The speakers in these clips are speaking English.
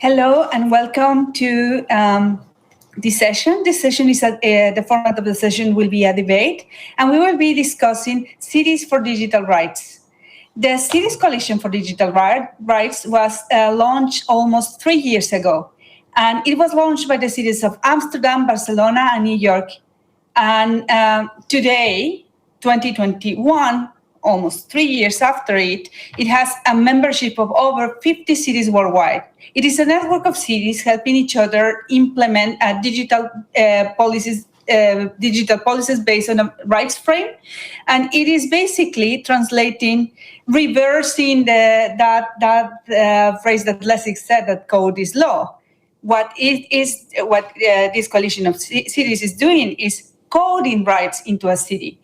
Hello and welcome to this session. This session is the format of the session will be a debate, and we will be discussing Cities for Digital Rights. The Cities Coalition for Digital Rights was launched almost 3 years ago, and it was launched by the cities of Amsterdam, Barcelona, and New York. And today, 2021, almost 3 years after it has a membership of over 50 cities worldwide. It is a network of cities helping each other implement digital policies based on a rights frame. And it is basically reversing that phrase that Lessig said, that code is law. What this coalition of cities is doing is coding rights into a city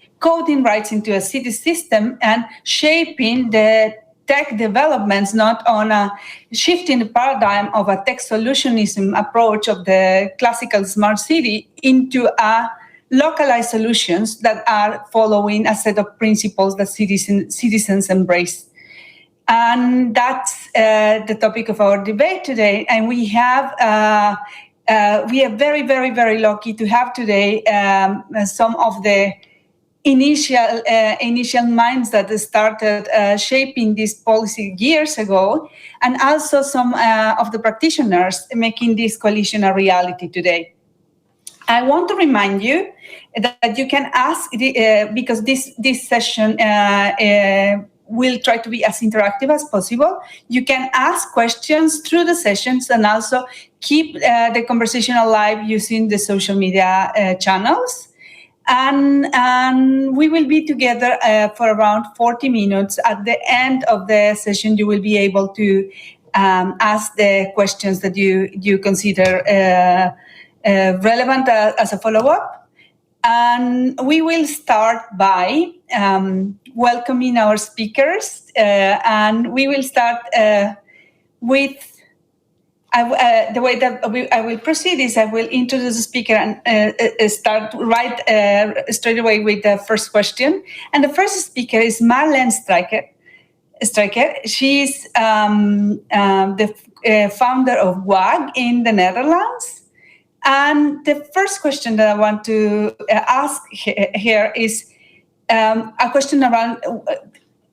system and shaping the tech developments, not on a shifting the paradigm of a tech solutionism approach of the classical smart city into a localized solutions that are following a set of principles that citizens embrace. And that's the topic of our debate today. And we are very, very, very lucky to have today some of the initial minds that started shaping this policy years ago, and also some of the practitioners making this coalition a reality today. I want to remind you that you can ask, because this session will try to be as interactive as possible. You can ask questions through the sessions and also keep the conversation alive using the social media channels. And we will be together for around 40 minutes. At the end of the session, you will be able to ask the questions that you consider relevant as a follow-up. And we will start by welcoming our speakers. And we will start with the way that I will proceed is I will introduce the speaker and start straight away with the first question. And the first speaker is Marleen Strijker. She's the founder of WAG in the Netherlands. And the first question that I want to ask here is a question around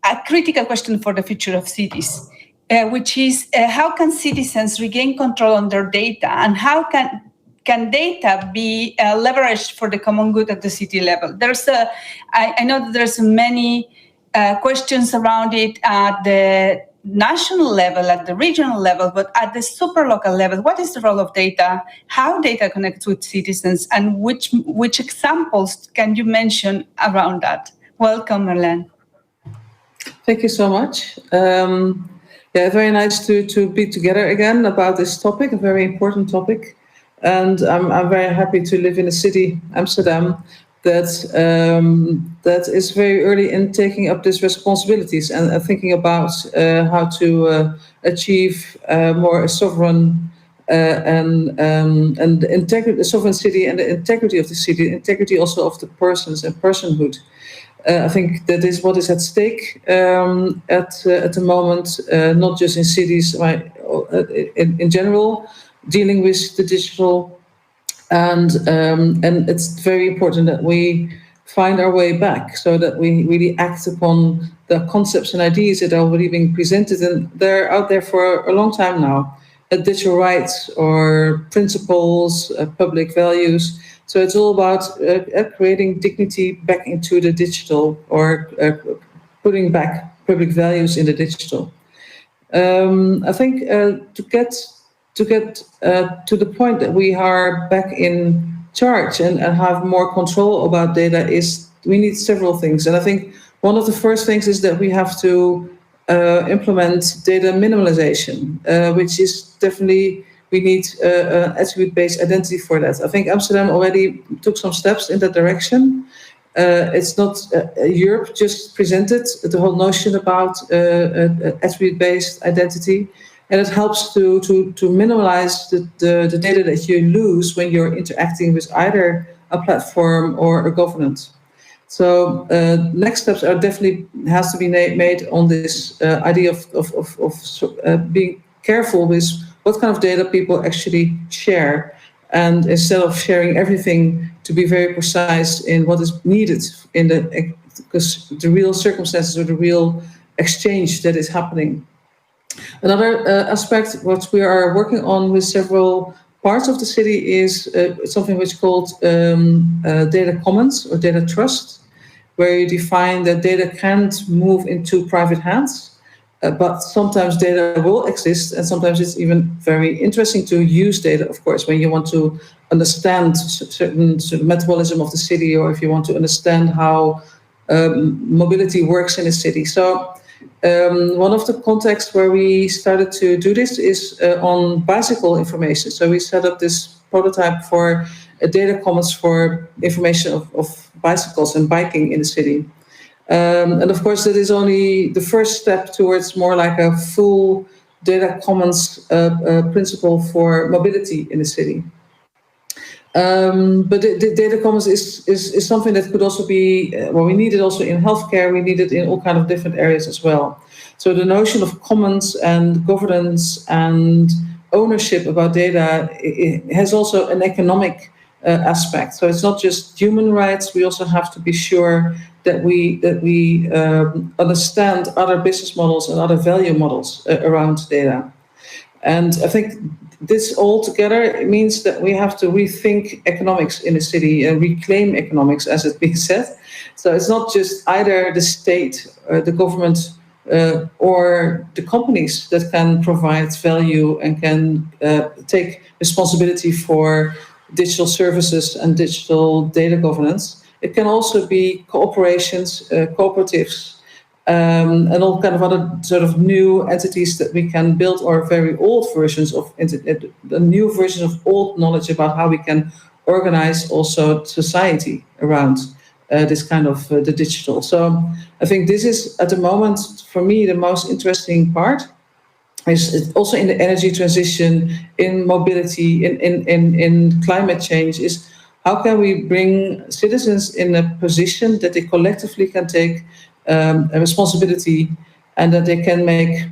a critical question for the future of cities. Which is how can citizens regain control on their data, and how can data be leveraged for the common good at the city level? I know that there's many questions around it at the national level, at the regional level, but at the super local level, what is the role of data? How data connects with citizens, and which examples can you mention around that? Welcome, Marleen. Thank you so much. Yeah, very nice to be together again about this topic, a very important topic. And I'm very happy to live in a city, Amsterdam, that is very early in taking up these responsibilities and thinking about how to achieve more sovereign and the sovereign city and the integrity of the city, integrity also of the persons and personhood. I think that is what is at stake at the moment, not just in cities, in general, dealing with the digital, and it's very important that we find our way back so that we really act upon the concepts and ideas that are already being presented, and they're out there for a long time now. Digital rights or principles, public values. So it's all about creating dignity back into the digital, or putting back public values in the digital. I think to get to the point that we are back in charge and have more control about data we need several things. And I think one of the first things is that we have to implement data minimalization, which is definitely, we need attribute-based identity for that. I think Amsterdam already took some steps in that direction. It's not Europe just presented the whole notion about attribute-based identity, and it helps to minimize the data that you lose when you're interacting with either a platform or a governance. So next steps are definitely has to be made on this idea of being careful with what kind of data people actually share, and instead of sharing everything, to be very precise in what is needed in the real circumstances or the real exchange that is happening. Another aspect what we are working on with several parts of the city is something which is called data commons or data trust, where you define that data can't move into private hands, but sometimes data will exist, and sometimes it's even very interesting to use data, of course, when you want to understand certain sort of metabolism of the city, or if you want to understand how mobility works in a city. So one of the contexts where we started to do this is on bicycle information. So we set up this prototype for a data commons for information of bicycles and biking in the city. And of course, that is only the first step towards more like a full data commons principle for mobility in the city. But the data commons is something that could also be, well, we need it also in healthcare, we need it in all kind of different areas as well. So the notion of commons and governance and ownership about data, it has also an economic aspect. So it's not just human rights, we also have to be sure that we understand other business models and other value models around data. And I think this all together means that we have to rethink economics in a city and reclaim economics, as it's being said. So it's not just either the state, the government, or the companies that can provide value and can take responsibility for digital services and digital data governance. It can also be cooperations, cooperatives, and all kind of other sort of new entities that we can build, or very old versions of the new versions of old knowledge about how we can organize also society around this kind of the digital. So I think this is at the moment for me the most interesting part. Is also in the energy transition, in mobility, in climate change, is how can we bring citizens in a position that they collectively can take a responsibility, and that they can make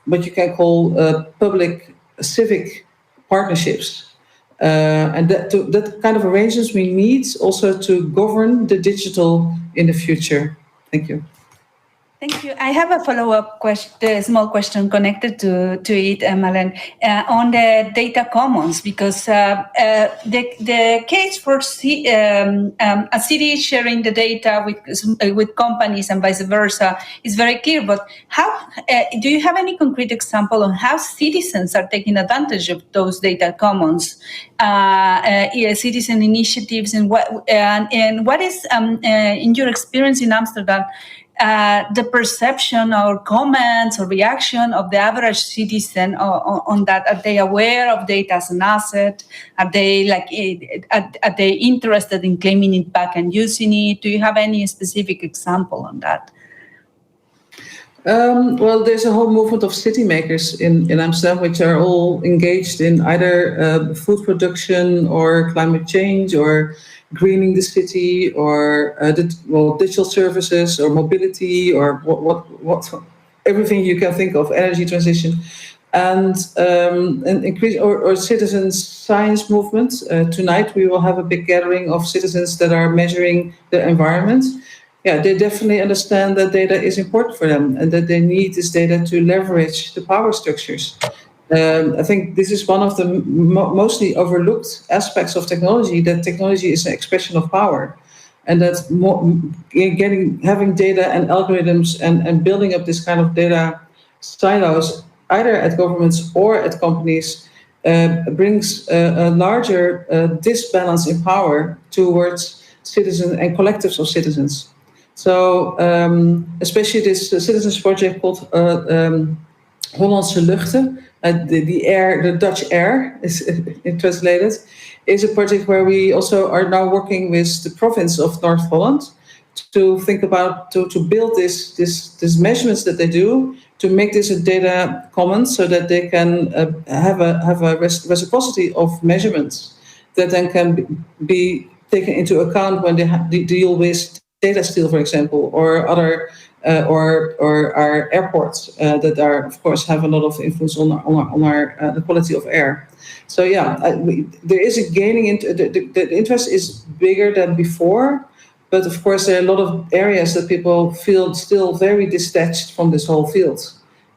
what you can call public civic partnerships. And that kind of arrangements we need also to govern the digital in the future. Thank you. Thank you. I have a follow-up question, a small question connected to it, Malen, on the data commons, because the case for a city sharing the data with companies and vice versa is very clear. But how do you have any concrete example on how citizens are taking advantage of those data commons, citizen initiatives, and what is in your experience in Amsterdam? The perception or comments or reaction of the average citizen on that? Are they aware of data as an asset? Are they are they interested in claiming it back and using it? Do you have any specific example on that? Well, there's a whole movement of city makers in Amsterdam, which are all engaged in either food production or climate change or greening the city, or digital services or mobility, or what everything you can think of, energy transition, and increase or citizens science movement. Tonight we will have a big gathering of citizens that are measuring the environment. Yeah, they definitely understand that data is important for them and that they need this data to leverage the power structures. I think this is one of the mostly overlooked aspects of technology, that technology is an expression of power. And that having data and algorithms and building up this kind of data silos, either at governments or at companies, brings a larger disbalance in power towards citizens and collectives of citizens. So especially this citizens project called Hollandse Luchten, the Dutch air is translated, is a project where we also are now working with the province of North Holland to think about to build this measurements that they do, to make this a data commons, so that they can have a reciprocity of measurements that then can be taken into account when they deal with data steal, for example, or other or our airports that are, of course, have a lot of influence on our the quality of air. So yeah, there is a gaining into the interest is bigger than before, but of course there are a lot of areas that people feel still very detached from this whole field,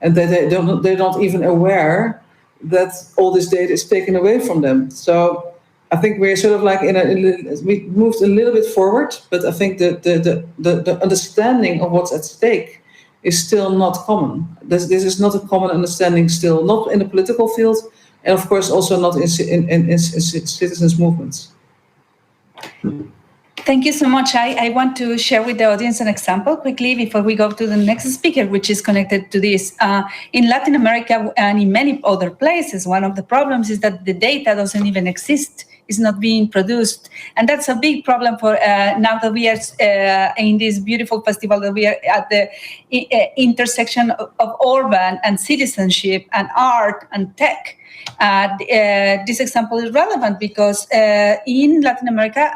and that they're not even aware that all this data is taken away from them. So I think we're sort of like we moved a little bit forward, but I think the understanding of what's at stake is still not common. This is not a common understanding still, not in the political field, and of course also not in citizens' movements. Thank you so much. I want to share with the audience an example quickly before we go to the next speaker, which is connected to this. In Latin America and in many other places, one of the problems is that the data doesn't even exist. It's not being produced. And that's a big problem for now that we are in this beautiful festival, that we are at the intersection of urban and citizenship and art and tech. This example is relevant because in Latin America,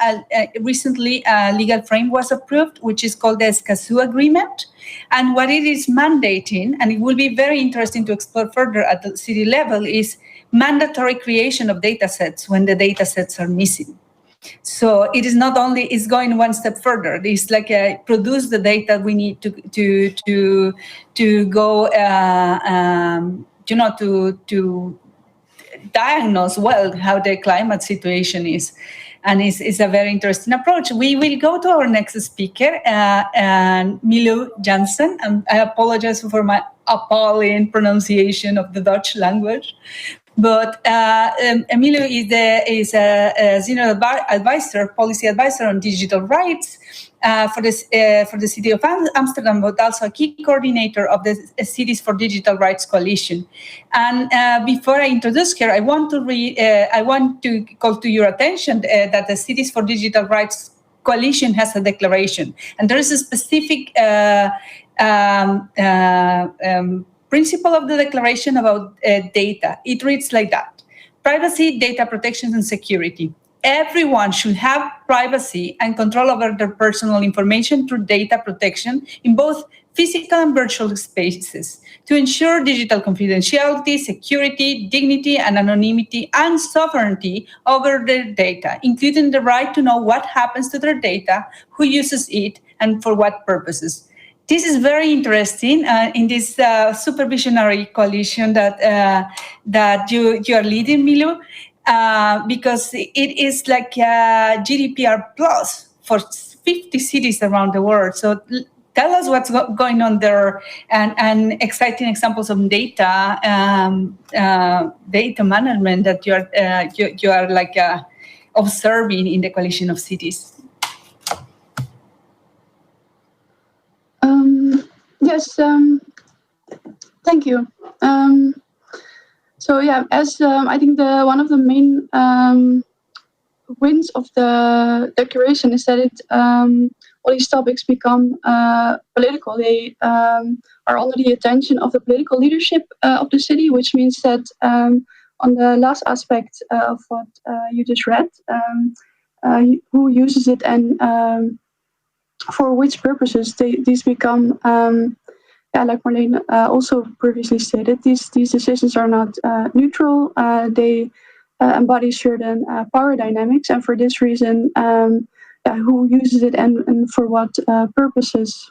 recently a legal frame was approved, which is called the Escazú Agreement. And what it is mandating, and it will be very interesting to explore further at the city level, is mandatory creation of data sets when the data sets are missing. So it is not only, it's going one step further. It's like produce the data we need to go, to diagnose well how the climate situation is. And it's a very interesting approach. We will go to our next speaker, Milo Jansen. I apologize for my appalling pronunciation of the Dutch language. But Emilio is a senior advisor, policy advisor on digital rights for the city of Amsterdam, but also a key coordinator of the Cities for Digital Rights Coalition. And before I introduce her, I want to call to your attention that the Cities for Digital Rights Coalition has a declaration, and there is a specific principle of the declaration about data. It reads like that: privacy, data protection, and security. Everyone should have privacy and control over their personal information through data protection in both physical and virtual spaces to ensure digital confidentiality, security, dignity, and anonymity, and sovereignty over their data, including the right to know what happens to their data, who uses it, and for what purposes. This is very interesting in this supervisionary coalition that you are leading, Milu, because it is like GDPR plus for 50 cities around the world. So tell us what's going on there, and exciting examples of data management that you are like observing in the coalition of cities. Yes, thank you. So yeah, as I think one of the main wins of the declaration is that all these topics become political. They are under the attention of the political leadership of the city, which means that on the last aspect of what you just read, who uses it and for which purposes, these become, like Marlene also previously stated, these decisions are not neutral. They embody certain power dynamics, and for this reason, who uses it and for what purposes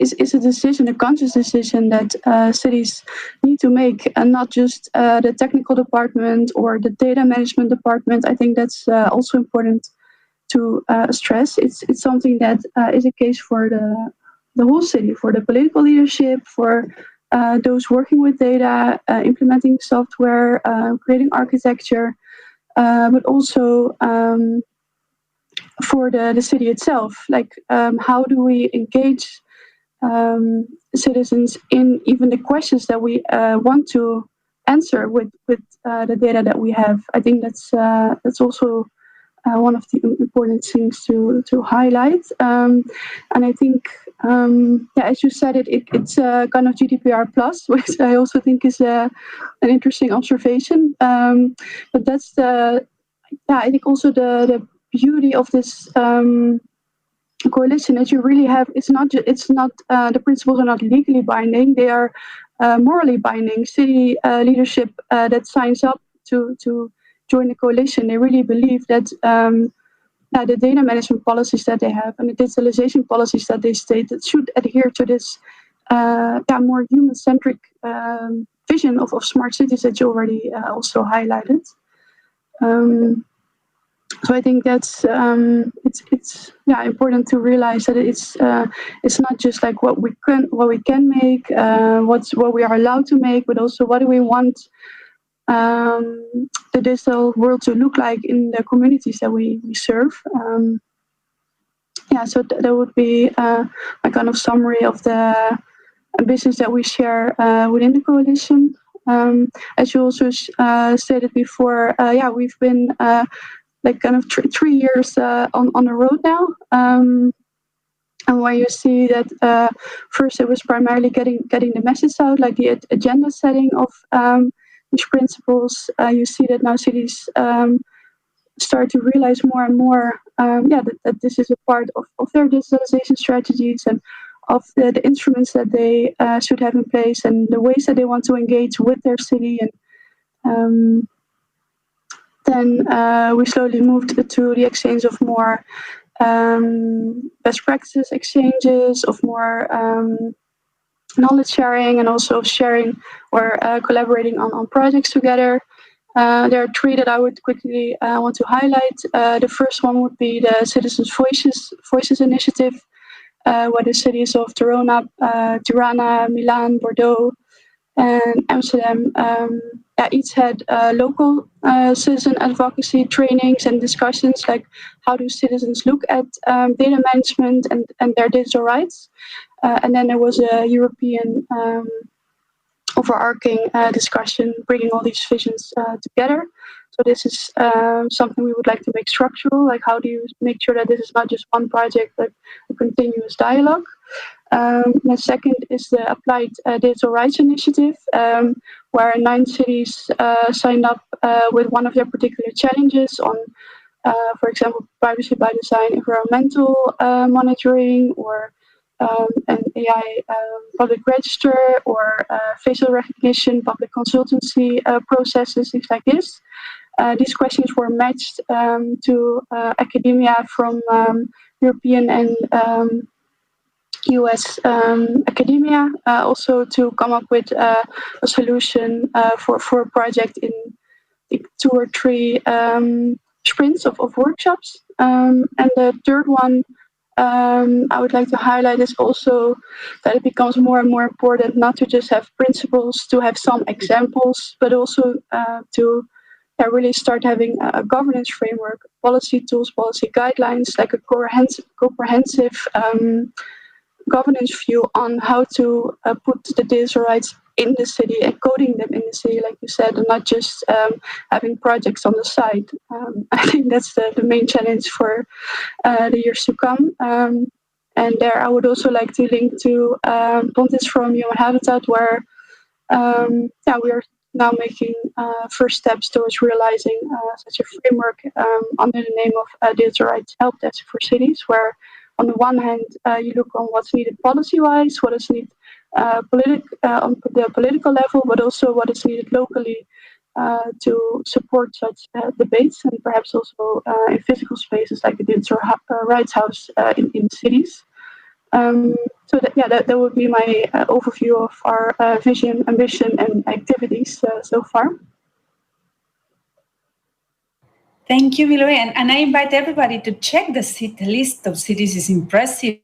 is a decision, a conscious decision that cities need to make, and not just the technical department or the data management department. I think that's also important to stress. It's something that is a case for the whole city, for the political leadership, for those working with data, implementing software, creating architecture, but also for the city itself. Like, how do we engage citizens in even the questions that we want to answer with the data that we have? I think that's also one of the important things to highlight. And I think, as you said, it's a kind of GDPR plus, which I also think is an interesting observation. But that's I think also the beauty of this coalition that you really have, it's not the principles are not legally binding, they are morally binding. City leadership that signs up to join the coalition, they really believe that the data management policies that they have and the digitalization policies that they state that should adhere to this more human-centric vision of smart cities that you already also highlighted. So I think that's it's important to realize that it's not just like what we can make, what we are allowed to make, but also what do we want the digital world to look like in the communities that we serve. So that would be a kind of summary of the ambitions that we share within the coalition. As you also stated before, we've been like kind of 3 years on the road now, and where you see that first it was primarily getting the message out, like the agenda setting of these principles. You see that now cities start to realize more and more that this is a part of their digitalization strategies and of the instruments that they should have in place and the ways that they want to engage with their city. And then we slowly moved to the exchange of more best practices exchanges, of more knowledge sharing, and also sharing or collaborating on projects together. There are 3 that I would quickly want to highlight. The first one would be the Citizens' Voices Initiative, where the cities of Tirana, Milan, Bordeaux, and Amsterdam each had local citizen advocacy trainings and discussions, like how do citizens look at data management and their digital rights. And then there was a European overarching discussion, bringing all these visions together. So this is something we would like to make structural, like how do you make sure that this is not just one project, but a continuous dialogue. The second is the Applied Digital Rights Initiative, where 9 cities signed up with one of their particular challenges on, for example, privacy by design, environmental monitoring, or an AI public register, or facial recognition, public consultancy processes, things like this. These questions were matched to academia from European and US academia, also to come up with a solution for a project in 2 or 3 sprints of workshops. And the third one I would like to highlight is also that it becomes more and more important not to just have principles, to have some examples, but also to really start having a governance framework, policy tools, policy guidelines, like a comprehensive governance view on how to put the digital rights in the city and coding them in the city, like you said, and not just having projects on the side. I think that's the main challenge for the years to come. And there I would also like to link to Pontus from Human Habitat, where we are now making first steps towards realizing such a framework under the name of Digital Rights Help Desk for Cities, where on the one hand, you look on what's needed policy-wise, what is needed on the political level, but also what is needed locally to support such debates, and perhaps also in physical spaces like the Digital Rights House in cities. So that would be my overview of our vision, ambition, and activities so far. Thank you, Miloe. And I invite everybody to check the list of cities. Is impressive.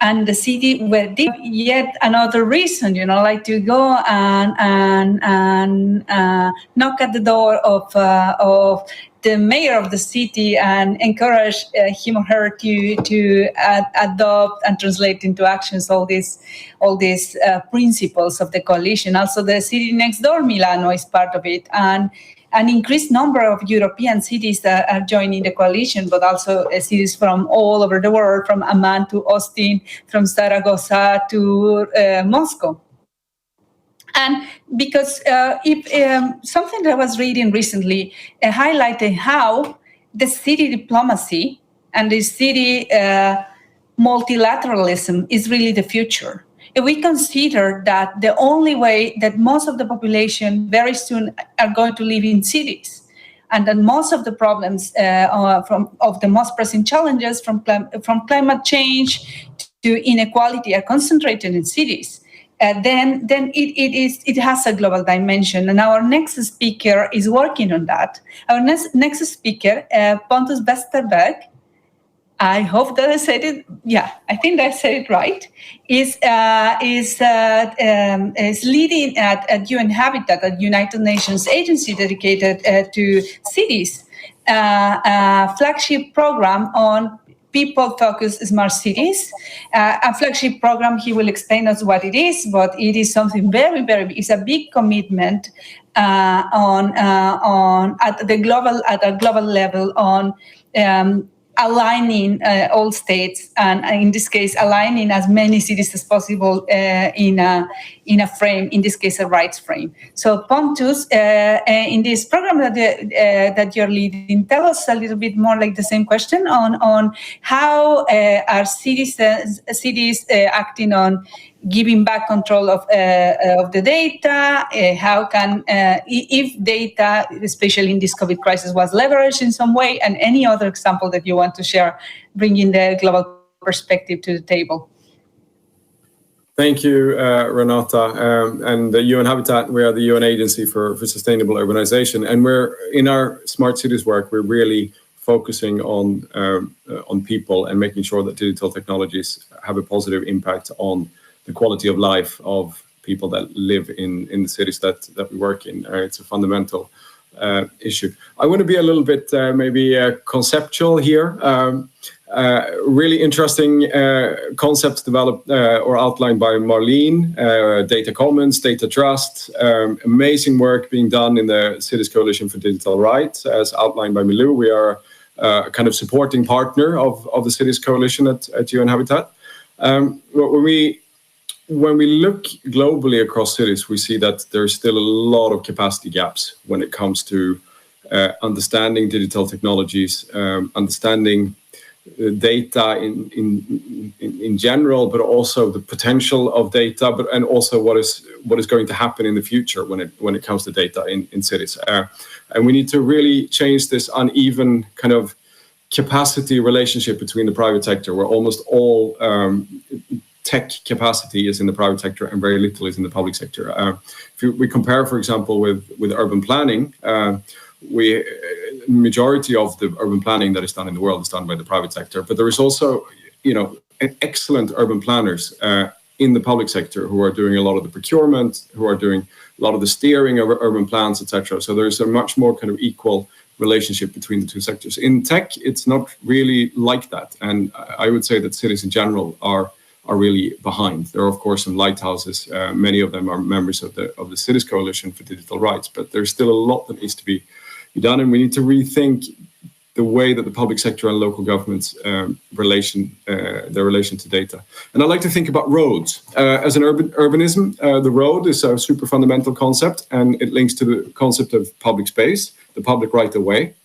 And the city where yet another reason, like to go and knock at the door of the mayor of the city and encourage him or her to adopt and translate into actions all these principles of the coalition. Also, the city next door, Milano, is part of it, and an increased number of European cities that are joining the coalition, but also cities from all over the world, from Amman to Austin, from Zaragoza to Moscow. And because if something that I was reading recently highlighted how the city diplomacy and the city multilateralism is really the future. If we consider that the only way that most of the population very soon are going to live in cities, and that most of the problems of the most pressing challenges from climate change to inequality are concentrated in cities, then it has a global dimension. And our next speaker is working on that. Our next speaker, Pontus Basterberg, I hope that I said it. Yeah, I think I said it right. Is leading at UN Habitat, at United Nations agency dedicated to cities, a flagship program on people-focused smart cities. A flagship program. He will explain us what it is, but it is something very, very big. It's a big commitment at a global level on. Aligning all states, and in this case, aligning as many cities as possible in a frame, in this case, a rights frame. So, Pontus, in this program that you're leading, tell us a little bit more, like the same question on how are cities acting on giving back control of the data. How can, if data, especially in this COVID crisis, was leveraged in some way, and any other example that you want to share, bringing the global perspective to the table. Thank you, Renata. And the UN Habitat, we are the UN Agency for Sustainable Urbanization, and we're in our smart cities work. We're really focusing on people and making sure that digital technologies have a positive impact on the quality of life of people that live in the cities that we work in. It's a fundamental issue. I want to be a little bit maybe conceptual here. Really interesting concepts developed or outlined by Marlene, data commons, data trust, amazing work being done in the Cities Coalition for Digital Rights, as outlined by Milou. We are a kind of supporting partner of the Cities Coalition at UN Habitat. When we look globally across cities, we see that there's still a lot of capacity gaps when it comes to understanding digital technologies, understanding data in general, but also the potential of data, and also what is going to happen in the future when it comes to data in cities. And we need to really change this uneven kind of capacity relationship between the private sector, where almost all tech capacity is in the private sector and very little is in the public sector. If we compare, for example, with urban planning, majority of the urban planning that is done in the world is done by the private sector, but there is also, excellent urban planners in the public sector who are doing a lot of the procurement, who are doing a lot of the steering of urban plans, etc. So there's a much more kind of equal relationship between the two sectors. In tech, it's not really like that, and I would say that cities in general are really behind. There are, of course, some lighthouses. Many of them are members of the Cities Coalition for Digital Rights, but there's still a lot that needs to be done, and we need to rethink the way that the public sector and local governments their relation to data. And I like to think about roads as an urbanism. The road is a super fundamental concept, and it links to the concept of public space, the public right of way.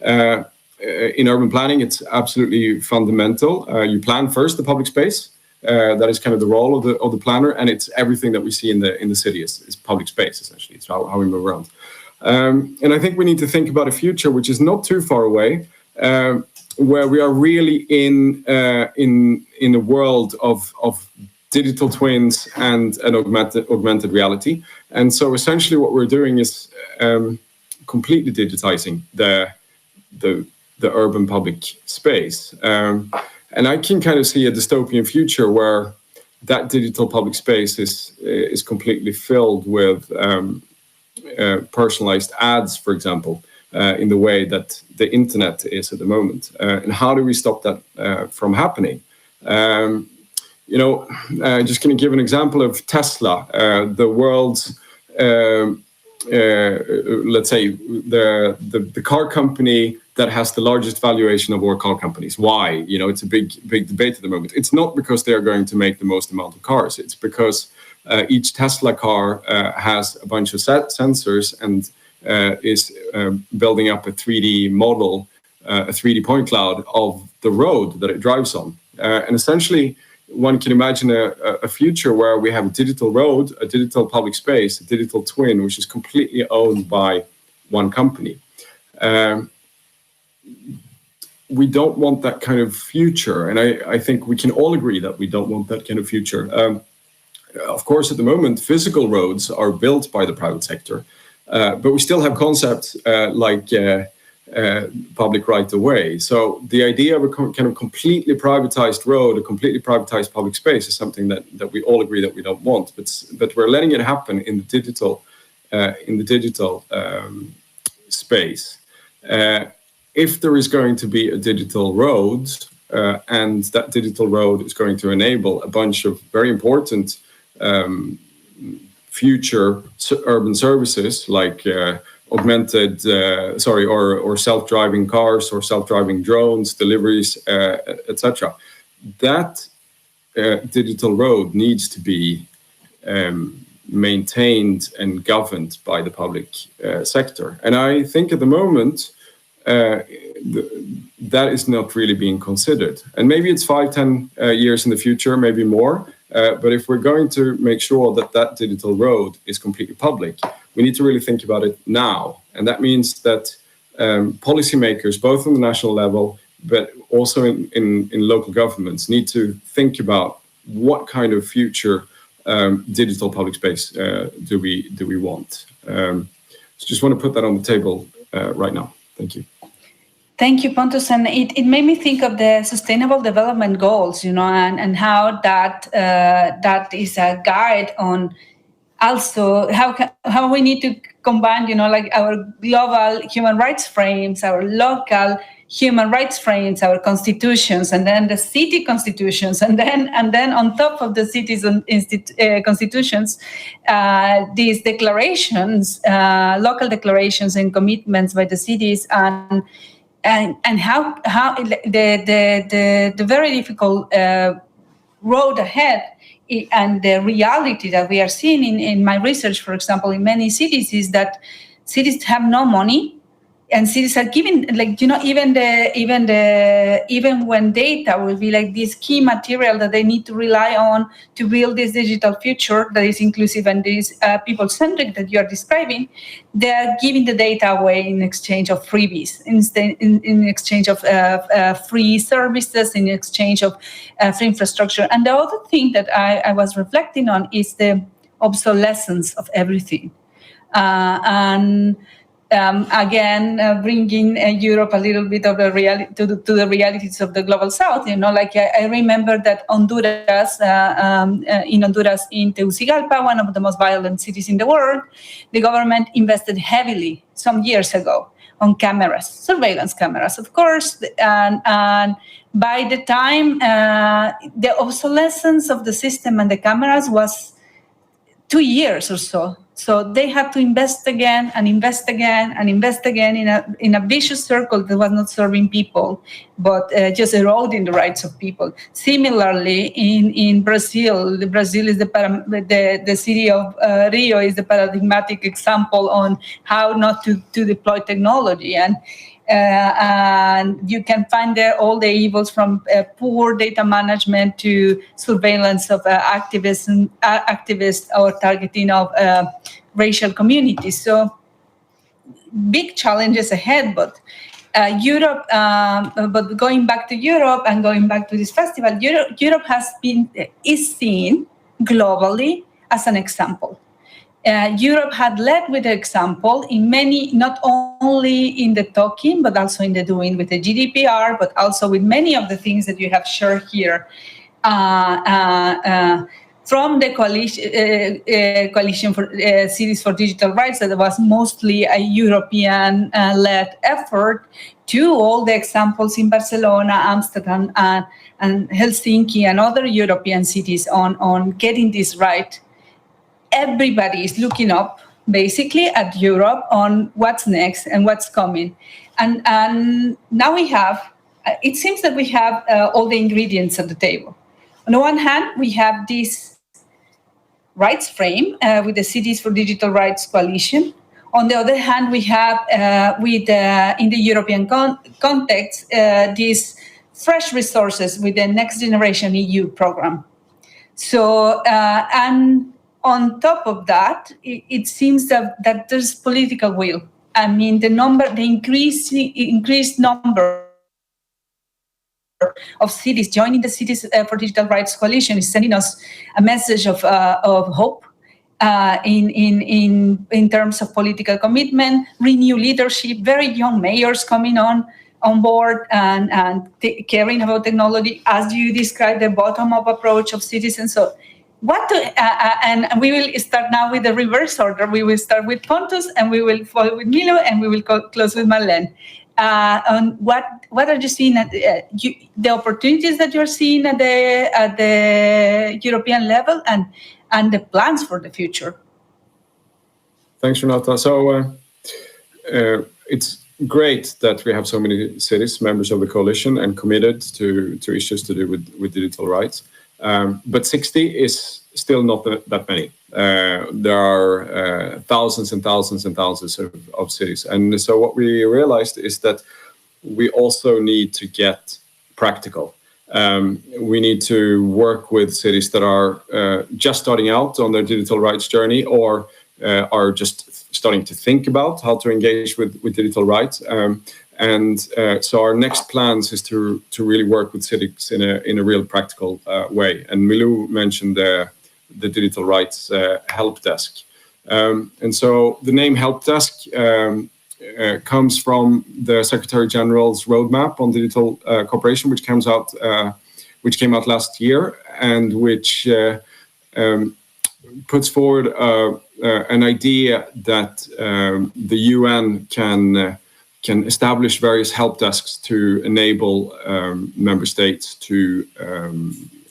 In urban planning, it's absolutely fundamental. You plan first the public space. That is kind of the role of the planner, and it's everything that we see in the city is public space, essentially. It's how we move around. And I think we need to think about a future which is not too far away, where we are really in a world of digital twins and an augmented reality. And so essentially what we're doing is completely digitizing the urban public space. And I can kind of see a dystopian future where that digital public space is completely filled with personalized ads, for example, in the way that the internet is at the moment. And how do we stop that from happening? Just going to give an example of Tesla, the world's, let's say, the car company that has the largest valuation of all car companies. Why? It's a big debate at the moment. It's not because they're going to make the most amount of cars. It's because each Tesla car has a bunch of sensors and is building up a 3D model a 3D point cloud of the road that it drives on. And essentially, one can imagine a future where we have a digital road, a digital public space, a digital twin, which is completely owned by one company. We don't want that kind of future, and I think we can all agree that we don't want that kind of future. Of course, at the moment, physical roads are built by the private sector, but we still have concepts like public right-of-way. So the idea of a kind of completely privatized road, a completely privatized public space, is something that we all agree that we don't want. But we're letting it happen in the digital space. If there is going to be a digital road, and that digital road is going to enable a bunch of very important future urban services like augmented, or self-driving cars or self-driving drones, deliveries, etc. That digital road needs to be maintained and governed by the public sector. And I think at the moment, that is not really being considered. And maybe it's 5-10 years in the future, maybe more. But if we're going to make sure that that digital road is completely public, we need to really think about it now. And that means that policymakers, both on the national level, but also in local governments, need to think about what kind of future digital public space do we want. So just want to put that on the table right now. Thank you. Thank you, Pontus. And it made me think of the Sustainable Development Goals, and how that is a guide on also how we need to combine, like our global human rights frames, our local human rights frames, our constitutions, and then the city constitutions, and then on top of the cities constitutions, these declarations, local declarations and commitments by the cities, and how the very difficult road ahead, and the reality that we are seeing in my research, for example, in many cities, is that cities have no money, and cities are giving, even when data will be like this key material that they need to rely on to build this digital future that is inclusive and is people-centric that you are describing, they are giving the data away in exchange of freebies, in exchange of free services, in exchange of free infrastructure. And the other thing that I was reflecting on is the obsolescence of everything. Again, bringing Europe a little bit of the reality to the realities of the global South. I remember that Honduras, in Tegucigalpa, one of the most violent cities in the world, the government invested heavily some years ago on cameras, surveillance cameras, of course. And by the time the obsolescence of the system and the cameras was 2 years or so. So they had to invest again and invest again and invest again in a vicious circle that was not serving people, but just eroding the rights of people. Similarly, in Brazil, Brazil is the city of Rio is the paradigmatic example on how not to deploy technology. And you can find there all the evils from poor data management to surveillance of activists or targeting of racial communities. So big challenges ahead, but Europe. But going back to Europe and going back to this festival, Europe is seen globally as an example. Europe had led with the example in many, not only in the talking, but also in the doing with the GDPR, but also with many of the things that you have shared here. From the coalition for Cities for Digital Rights, that was mostly a European-led effort, to all the examples in Barcelona, Amsterdam, and Helsinki, and other European cities on getting this right. Everybody is looking up, basically, at Europe on what's next and what's coming. And now we have, it seems that we have all the ingredients at the table. On the one hand, we have this rights frame with the Cities for Digital Rights Coalition. On the other hand, we have in the European context these fresh resources with the Next Generation EU program. So and on top of that, it seems that there's political will. I mean, the increased number of cities joining the Cities for Digital Rights Coalition is sending us a message of hope in terms of political commitment, renewed leadership, very young mayors coming on board and caring about technology, as you described, the bottom-up approach of citizens. So and we will start now with the reverse order. We will start with Pontus, and we will follow with Milo, and we will close with Marlene. On what are you seeing at the opportunities that you're seeing at the European level, and the plans for the future? Thanks, Renata. So it's great that we have so many cities, members of the coalition, and committed to issues to do with digital rights. But 60 is still not that many. There are thousands and thousands and thousands of cities. And so what we realized is that we also need to get practical. We need to work with cities that are just starting out on their digital rights journey, or are just starting to think about how to engage with digital rights. So our next plans is to really work with cities in a real practical way. And Milou mentioned the digital rights help desk. And so the name help desk comes from the Secretary General's roadmap on digital cooperation, which came out last year, and which puts forward an idea that the UN can establish various help desks to enable member states to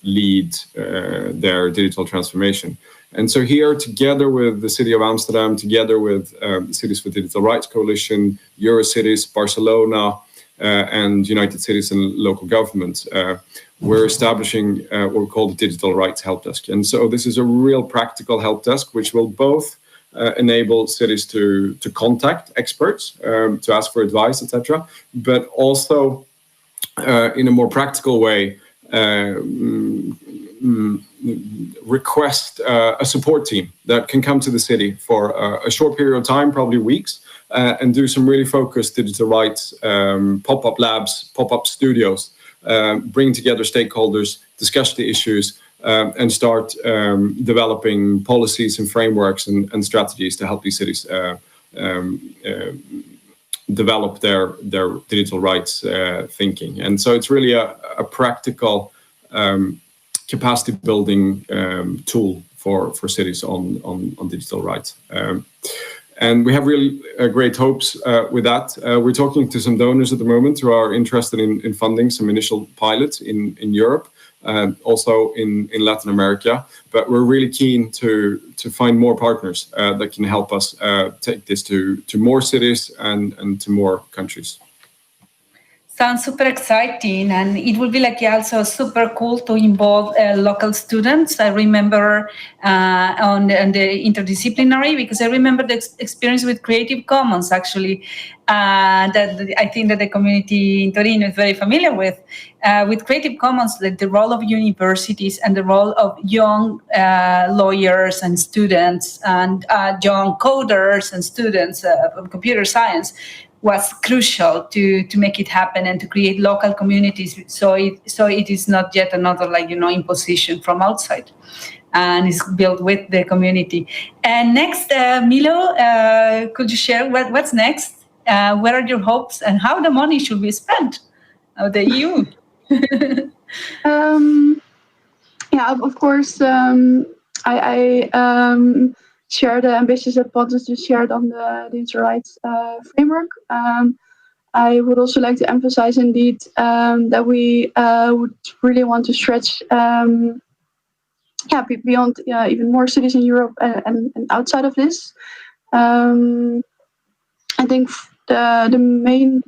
lead their digital transformation. And so here, together with the City of Amsterdam, together with Cities for Digital Rights Coalition, Eurocities, Barcelona, and United Cities and Local Governments, we're establishing what we call the Digital Rights Help Desk. And so this is a real practical help desk, which will both enable cities to contact experts, to ask for advice, etc., but also in a more practical way, request a support team that can come to the city for a short period of time, probably weeks, and do some really focused digital rights pop-up labs, pop-up studios, bring together stakeholders, discuss the issues, and start developing policies and frameworks and strategies to help these cities develop their digital rights thinking. And so it's really a practical capacity building tool for cities on digital rights. And we have really great hopes with that. We're talking to some donors at the moment who are interested in funding some initial pilots in Europe, also in Latin America. But we're really keen to find more partners that can help us take this to more cities and to more countries. Sounds super exciting, and it will be also super cool to involve local students. I remember on the interdisciplinary, because I remember the experience with Creative Commons, actually, that I think that the community in Torino is very familiar with. With Creative Commons, the role of universities and the role of young lawyers and students and young coders and students of computer science was crucial to make it happen and to create local communities. So it is not yet another imposition from outside, and it's built with the community. And next, Milo, could you share what's next? What are your hopes, and how the money should be spent of the EU? Of course, I share the ambitions that Pontus just shared on the digital rights framework. I would also like to emphasize indeed that we would really want to stretch beyond even more cities in Europe and outside of this. I think the main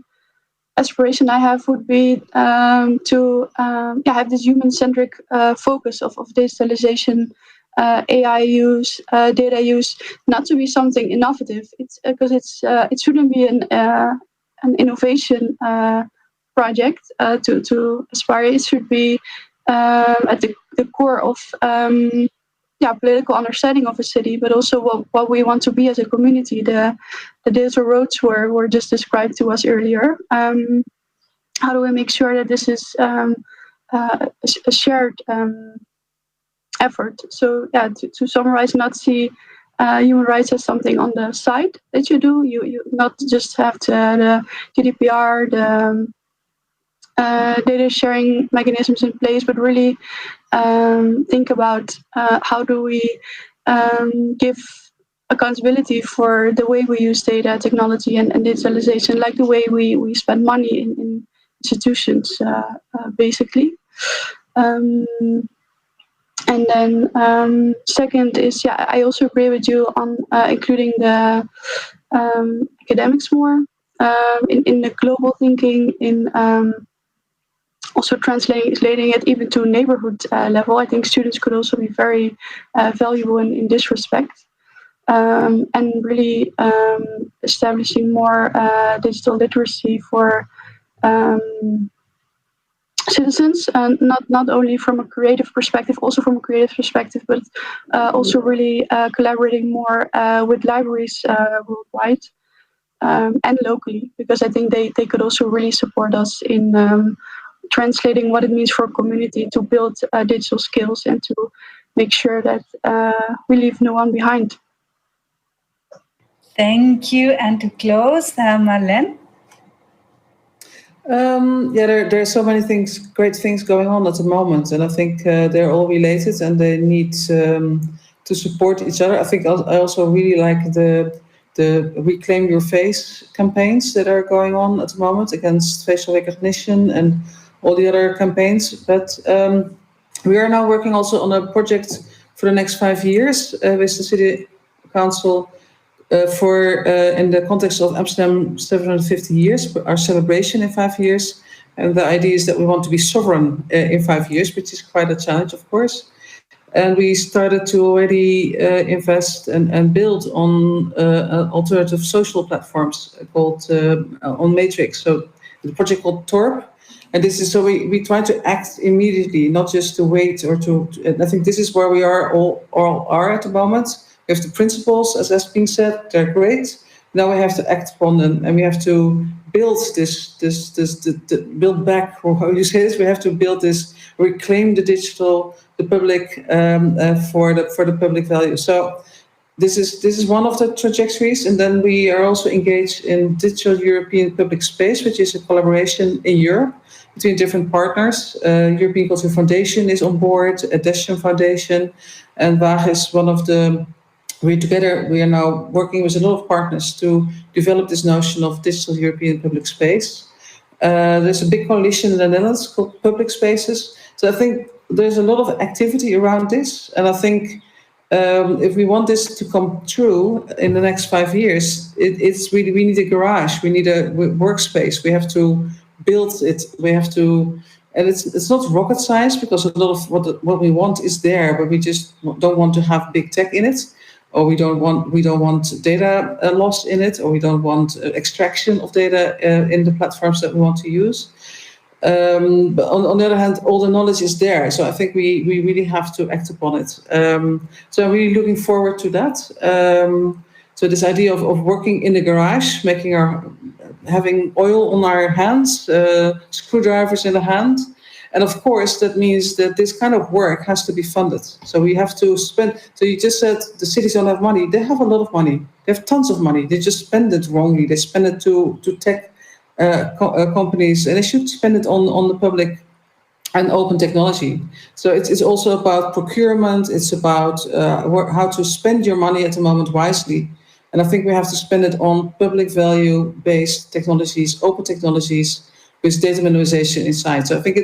aspiration I have would be to have this human-centric focus of digitalization AI use, data use, not to be something innovative. It's because it shouldn't be an innovation project to aspire. It should be at the core of political understanding of a city, but also what we want to be as a community. The digital roads were just described to us earlier. How do we make sure that this is a shared effort? So to summarize, not see human rights as something on the side that you do. You not just have the GDPR, the data sharing mechanisms in place, but really think about how do we give accountability for the way we use data, technology, and digitalization, like the way we spend money in institutions, basically. And then second is, I also agree with you on including the academics more in the global thinking, in also translating it even to neighborhood level. I think students could also be very valuable in this respect. And really establishing more digital literacy for citizens, and not only from a creative perspective, also from a creative perspective, but also really collaborating more with libraries worldwide and locally, because I think they could also really support us in translating what it means for a community to build digital skills and to make sure that we leave no one behind. Thank you. And to close, Marlene? There are so many things, great things going on at the moment, and I think they're all related and they need to support each other. I think I also really like the Reclaim Your Face campaigns that are going on at the moment against facial recognition and all the other campaigns. But we are now working also on a project for the next 5 years with the City Council in the context of Amsterdam 750 years, our celebration in 5 years. And the idea is that we want to be sovereign in 5 years, which is quite a challenge, of course. And we started to already invest and build on alternative social platforms called on Matrix. So the project called TORP. And this is so we try to act immediately, not just to wait or to. I think this is where we all are at the moment. We have the principles, as has been said, they're great. Now we have to act upon them, and we have to build build back, or how you say this, we have to build this, reclaim the digital, the public, for the public value. So this is one of the trajectories, and then we are also engaged in Digital European Public Space, which is a collaboration in Europe between different partners. European Cultural Foundation is on board, Adhesion Foundation, and WAG is one of the. We are now working with a lot of partners to develop this notion of digital European public space. There's a big coalition in the Netherlands called Public Spaces. So I think there's a lot of activity around this. And I think if we want this to come true in the next 5 years, it's really, we need a garage, we need a workspace, we have to build it, we have to, and it's not rocket science, because a lot of what we want is there, but we just don't want to have big tech in it. Or we don't want data loss in it, or we don't want extraction of data in the platforms that we want to use. But on the other hand, all the knowledge is there, so I think we really have to act upon it. So I'm really looking forward to that. So this idea of working in the garage, having oil on our hands, screwdrivers in the hand. And of course, that means that this kind of work has to be funded. So we have to spend. So you just said the cities don't have money. They have a lot of money. They have tons of money. They just spend it wrongly. They spend it to tech companies, and they should spend it on the public and open technology. So it's also about procurement. It's about how to spend your money at the moment wisely. And I think we have to spend it on public value-based technologies, open technologies, with data minimization inside. So I think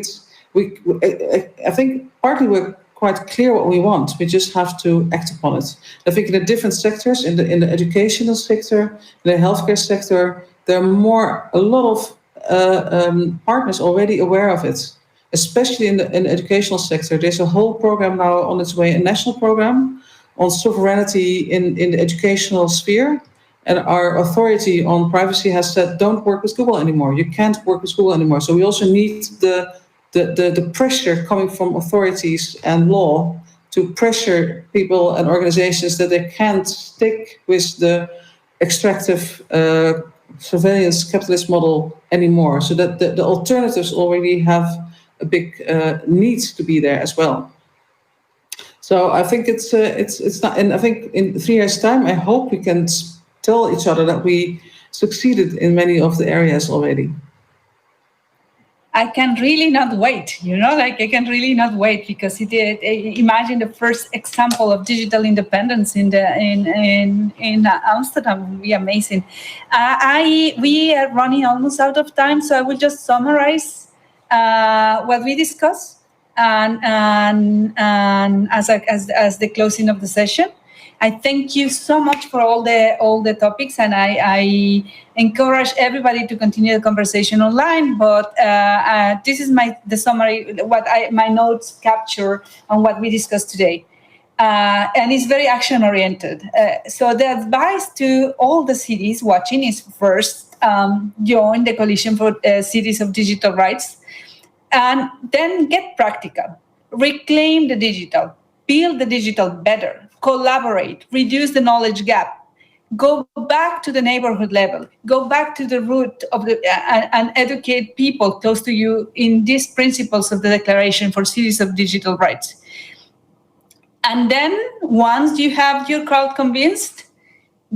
I think partly we're quite clear what we want. We just have to act upon it. I think in the different sectors, in the educational sector, in the healthcare sector, there are a lot of partners already aware of it. especially in the educational sector. There's a whole program now on its way, a national program on sovereignty in the educational sphere. And our authority on privacy has said, don't work with Google anymore. You can't work with Google anymore. So we also need the pressure coming from authorities and law to pressure people and organizations that they can't stick with the extractive surveillance capitalist model anymore. So that the alternatives already have a big need to be there as well. So I think it's not, and I think in 3 years' time, I hope we can tell each other that we succeeded in many of the areas already. I can really not wait, I can really not wait, because imagine the first example of digital independence in Amsterdam would be amazing. We are running almost out of time, so I will just summarize what we discussed and as the closing of the session. I thank you so much for all the topics, and I encourage everybody to continue the conversation online. But this is the summary, my notes capture on what we discussed today, and it's very action oriented. So the advice to all the cities watching is first join the Coalition for Cities of Digital Rights, and then get practical, reclaim the digital, build the digital better. Collaborate, reduce the knowledge gap, go back to the neighborhood level, go back to the root of and educate people close to you in these principles of the Declaration for Cities of Digital Rights. And then once you have your crowd convinced,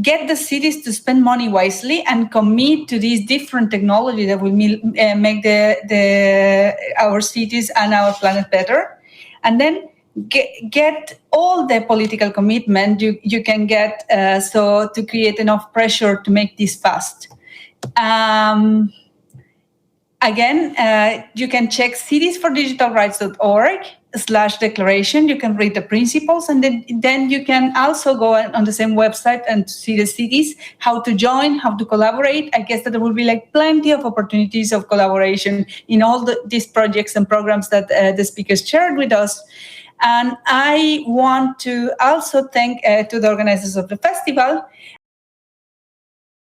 get the cities to spend money wisely and commit to these different technologies that will make our cities and our planet better. And then get all the political commitment you can get so to create enough pressure to make this fast. Again, you can check citiesfordigitalrights.org/declaration. You can read the principles, and then you can also go on the same website and see the cities, how to join, how to collaborate. I guess that there will be plenty of opportunities of collaboration in all these projects and programs that the speakers shared with us. And I want to also thank to the organizers of the festival